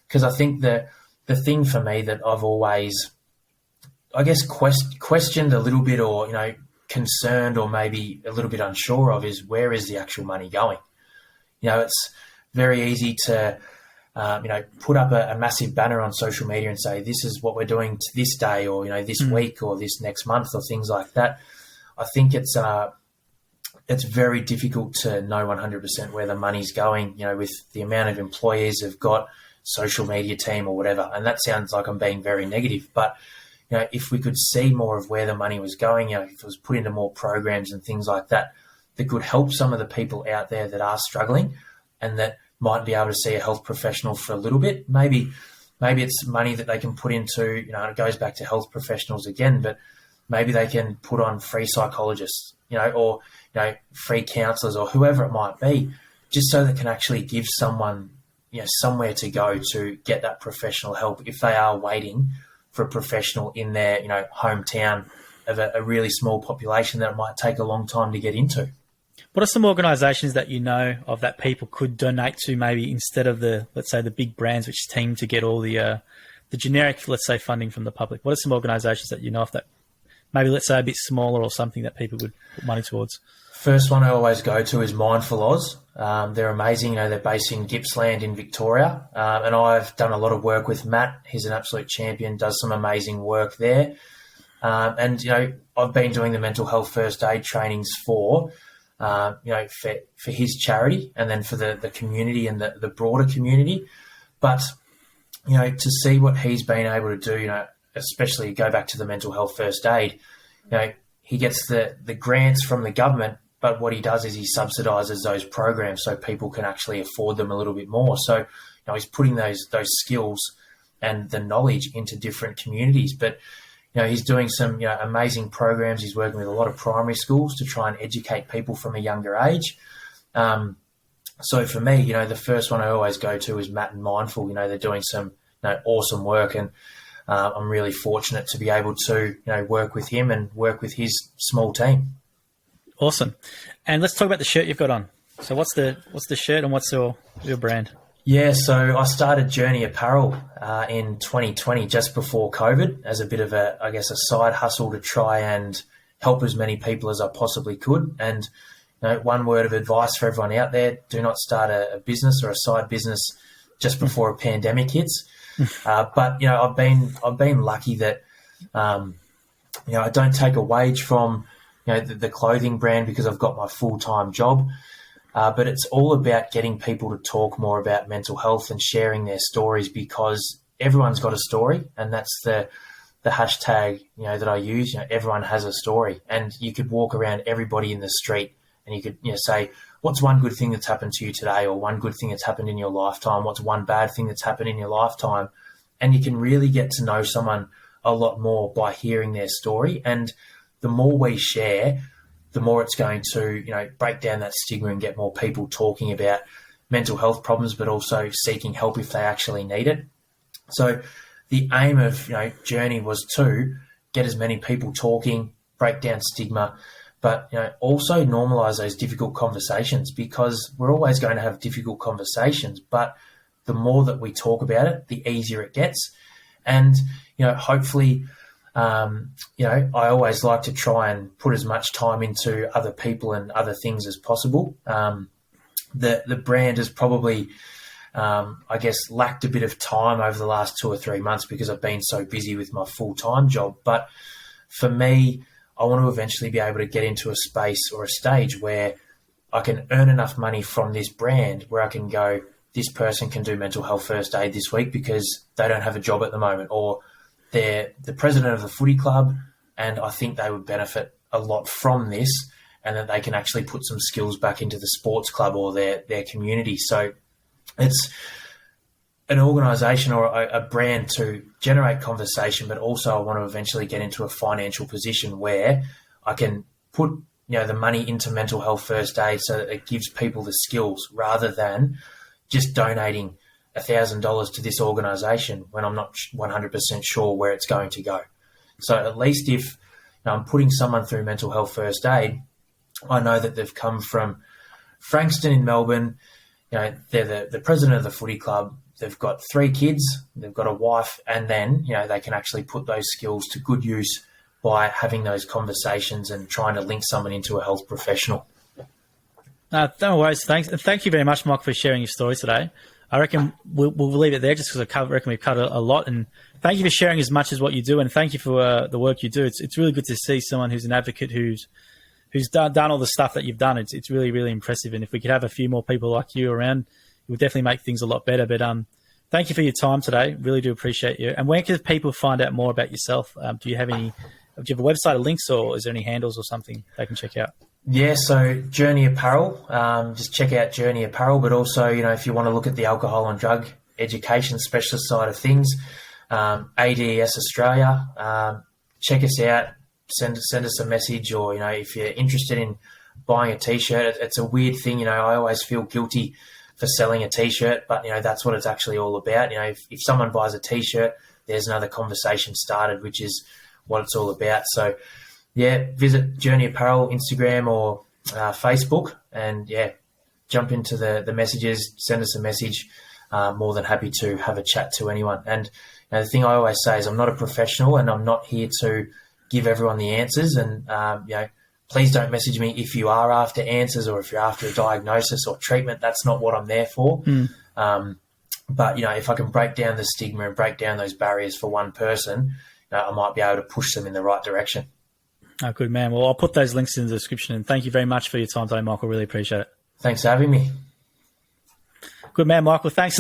B: Because I think that the thing for me that I've always, I guess, questioned a little bit, or, concerned or maybe a little bit unsure of, is where is the actual money going? It's very easy to, put up a massive banner on social media and say, this is what we're doing to this day, or, this week, or this next month, or things like that. I think it's very difficult to know 100% where the money's going, with the amount of employees who've got, social media team or whatever. And that sounds like I'm being very negative, but if we could see more of where the money was going, if it was put into more programs and things like that, that could help some of the people out there that are struggling and that might be able to see a health professional for a little bit. Maybe it's money that they can put into, it goes back to health professionals again, but maybe they can put on free psychologists, or, free counsellors, or whoever it might be, just so they can actually give someone, somewhere to go to get that professional help if they are waiting for a professional in their, hometown of a really small population that it might take a long time to get into.
A: What are some organisations that you know of that people could donate to, maybe instead of let's say the big brands which team to get all the generic, let's say, funding from the public? What are some organisations that you know of that maybe, let's say, a bit smaller or something that people would put money towards?
B: First one I always go to is Mindful Oz. They're amazing. They're based in Gippsland in Victoria. And I've done a lot of work with Matt. He's an absolute champion, does some amazing work there. And I've been doing the mental health first aid trainings for his charity, and then for the community and the broader community. But, to see what he's been able to do, especially go back to the mental health first aid, he gets the grants from the government, but what he does is he subsidises those programs so people can actually afford them a little bit more. So, he's putting those skills and the knowledge into different communities. But, he's doing some, amazing programs. He's working with a lot of primary schools to try and educate people from a younger age. So for me, the first one I always go to is Matt and Mindful. They're doing some awesome work, and I'm really fortunate to be able to work with him and work with his small team.
A: Awesome. And let's talk about the shirt you've got on. So what's the shirt and what's your brand?
B: Yeah, so I started Journey Apparel in 2020, just before COVID, as a bit of a side hustle to try and help as many people as I possibly could. And one word of advice for everyone out there: do not start a business or a side business just before a pandemic hits. But I've been lucky that I don't take a wage from the clothing brand because I've got my full-time job. But it's all about getting people to talk more about mental health and sharing their stories, because everyone's got a story, and that's the hashtag that I use. Everyone has a story, and you could walk around everybody in the street and you could say, what's one good thing that's happened to you today, or one good thing that's happened in your lifetime? What's one bad thing that's happened in your lifetime? And you can really get to know someone a lot more by hearing their story. And the more we share, the more it's going to, break down that stigma and get more people talking about mental health problems, but also seeking help if they actually need it. So the aim of, Journey was to get as many people talking, break down stigma, but, also normalise those difficult conversations, because we're always going to have difficult conversations, but the more that we talk about it, the easier it gets. And, hopefully, I always like to try and put as much time into other people and other things as possible. The brand has probably, lacked a bit of time over the last 2 or 3 months because I've been so busy with my full-time job. But for me, I want to eventually be able to get into a space or a stage where I can earn enough money from this brand where I can go, this person can do mental health first aid this week because they don't have a job at the moment, or they're the president of the footy club and I think they would benefit a lot from this, and that they can actually put some skills back into the sports club or their community. So it's an organisation or a brand to generate conversation, but also I want to eventually get into a financial position where I can put the money into mental health first aid so that it gives people the skills, rather than just donating $1,000 to this organisation when I'm not 100% sure where it's going to go. So at least if I'm putting someone through mental health first aid, I know that they've come from Frankston in Melbourne, they're the president of the footy club. They've got 3 kids, they've got a wife, and then, they can actually put those skills to good use by having those conversations and trying to link someone into a health professional.
A: No worries. Thanks. Thank you very much, Mike, for sharing your story today. I reckon we'll leave it there just because I reckon we've covered a lot. And thank you for sharing as much as what you do. And thank you for the work you do. It's really good to see someone who's an advocate who's done all the stuff that you've done. It's really, really impressive. And if we could have a few more people like you around, it would definitely make things a lot better. But thank you for your time today. Really do appreciate you. And where can people find out more about yourself? Do you have a website or links, or is there any handles or something they can check out?
B: Yeah, so Journey Apparel, just check out Journey Apparel, but also, if you want to look at the alcohol and drug education specialist side of things, ADES Australia, check us out, send us a message, or, if you're interested in buying a T-shirt, it's a weird thing, I always feel guilty for selling a T-shirt, but, that's what it's actually all about. If someone buys a T-shirt, there's another conversation started, which is what it's all about. So, yeah, visit Journey Apparel, Instagram or Facebook, and jump into the messages, send us a message. More than happy to have a chat to anyone. And the thing I always say is I'm not a professional and I'm not here to give everyone the answers. And, please don't message me if you are after answers or if you're after a diagnosis or treatment. That's not what I'm there for. But, if I can break down the stigma and break down those barriers for one person, I might be able to push them in the right direction.
A: Oh, good, man. Well, I'll put those links in the description. And thank you very much for your time today, Michael. Really appreciate it.
B: Thanks for having me.
A: Good, man, Michael. Thanks for that.